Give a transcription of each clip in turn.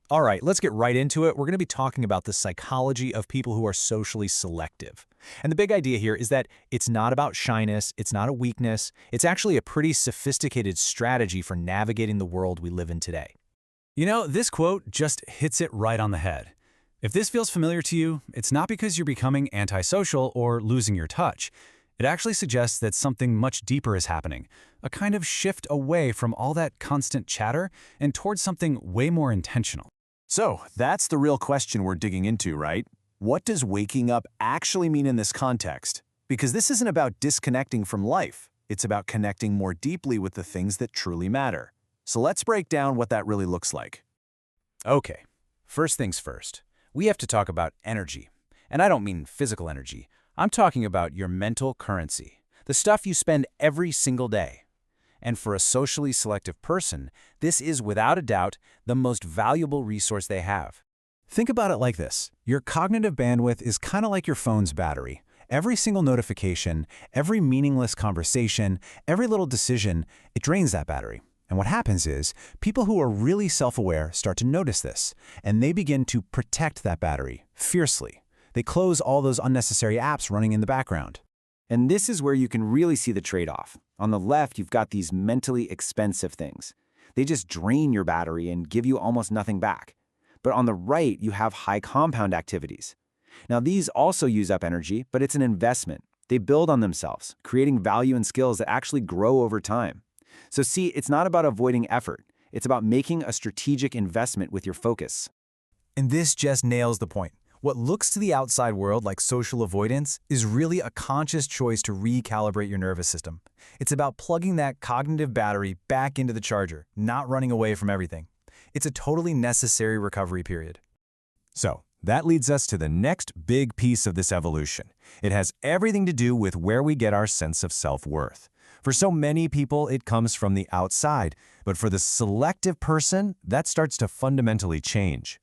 All right, let's get right into it. We're going to be talking about the psychology of people who are socially selective. And the big idea here is that it's not about shyness, it's not a weakness, it's actually a pretty sophisticated strategy for navigating the world we live in today. You know, this quote just hits it right on the head. If this feels familiar to you, it's not because you're becoming antisocial or losing your touch. It actually suggests that something much deeper is happening, a kind of shift away from all that constant chatter and towards something way more intentional. So, that's the real question we're digging into, right? What does waking up actually mean in this context? Because this isn't about disconnecting from life. It's about connecting more deeply with the things that truly matter. So let's break down what that really looks like. Okay, first things first. We have to talk about energy. And I don't mean physical energy. I'm talking about your mental currency, the stuff you spend every single day. And for a socially selective person, this is without a doubt the most valuable resource they have. Think about it like this. Your cognitive bandwidth is kind of like your phone's battery. Every single notification, every meaningless conversation, every little decision, it drains that battery. And what happens is, people who are really self-aware start to notice this, and they begin to protect that battery fiercely. They close all those unnecessary apps running in the background. And this is where you can really see the trade-off. On the left, you've got these mentally expensive things. They just drain your battery and give you almost nothing back. But on the right, you have high compound activities. Now, these also use up energy, but it's an investment. They build on themselves, creating value and skills that actually grow over time. So see, it's not about avoiding effort. It's about making a strategic investment with your focus. And this just nails the point. What looks to the outside world like social avoidance is really a conscious choice to recalibrate your nervous system. It's about plugging that cognitive battery back into the charger, not running away from everything. It's a totally necessary recovery period. So, that leads us to the next big piece of this evolution. It has everything to do with where we get our sense of self-worth. For so many people, it comes from the outside, but for the selective person, that starts to fundamentally change.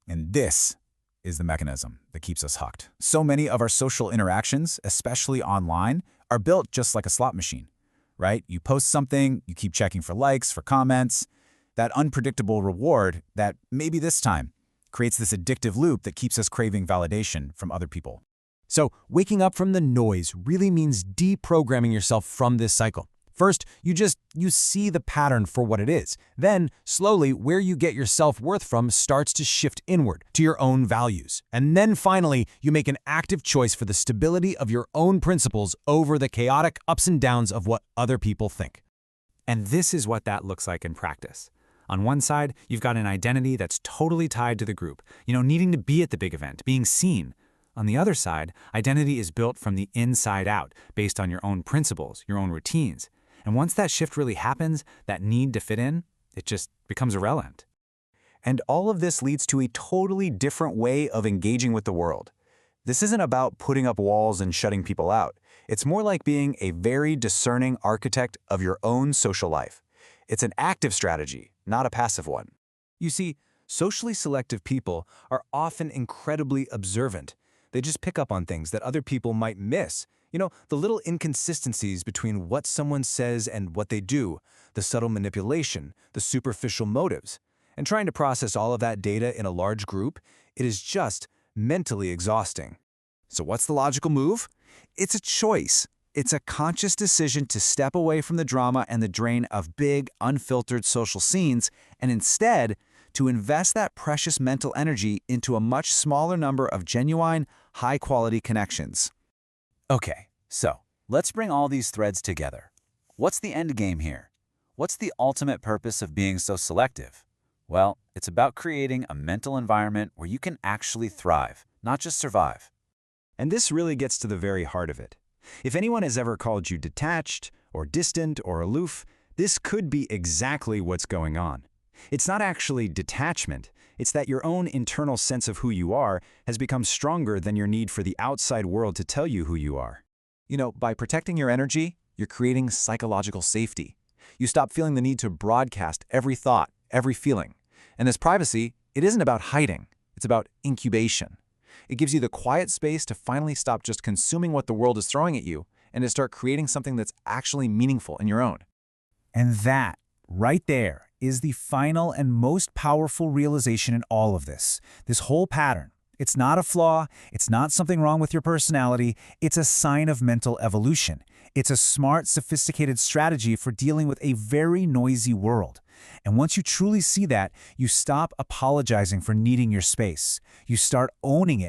And this is the mechanism that keeps us hooked. So many of our social interactions, especially online, are built just like a slot machine, right? You post something, you keep checking for likes, for comments. That unpredictable reward that maybe this time creates this addictive loop that keeps us craving validation from other people. So, waking up from the noise really means deprogramming yourself from this cycle. First, you see the pattern for what it is. Then, slowly, where you get your self-worth from starts to shift inward to your own values. And then finally, you make an active choice for the stability of your own principles over the chaotic ups and downs of what other people think. And this is what that looks like in practice. On one side, you've got an identity that's totally tied to the group, needing to be at the big event, being seen. On the other side, identity is built from the inside out, based on your own principles, your own routines. And once that shift really happens, that need to fit in, it just becomes irrelevant. And all of this leads to a totally different way of engaging with the world. This isn't about putting up walls and shutting people out. It's more like being a very discerning architect of your own social life. It's an active strategy, not a passive one. You see, socially selective people are often incredibly observant. They just pick up on things that other people might miss. The little inconsistencies between what someone says and what they do, the subtle manipulation, the superficial motives. And trying to process all of that data in a large group, it is just mentally exhausting. So what's the logical move? It's a choice. It's a conscious decision to step away from the drama and the drain of big, unfiltered social scenes, and instead, to invest that precious mental energy into a much smaller number of genuine, high-quality connections. Okay, so let's bring all these threads together. What's the end game here? What's the ultimate purpose of being so selective? Well, it's about creating a mental environment where you can actually thrive, not just survive. And this really gets to the very heart of it. If anyone has ever called you detached, or distant, or aloof, this could be exactly what's going on. It's not actually detachment. It's that your own internal sense of who you are has become stronger than your need for the outside world to tell you who you are. By protecting your energy, you're creating psychological safety. You stop feeling the need to broadcast every thought, every feeling. And this privacy, it isn't about hiding. It's about incubation. It gives you the quiet space to finally stop just consuming what the world is throwing at you and to start creating something that's actually meaningful in your own. And that, right there, is the final and most powerful realization in all of this. This whole pattern. It's not a flaw, it's not something wrong with your personality, it's a sign of mental evolution. It's a smart, sophisticated strategy for dealing with a very noisy world. And once you truly see that, you stop apologizing for needing your space. You start owning it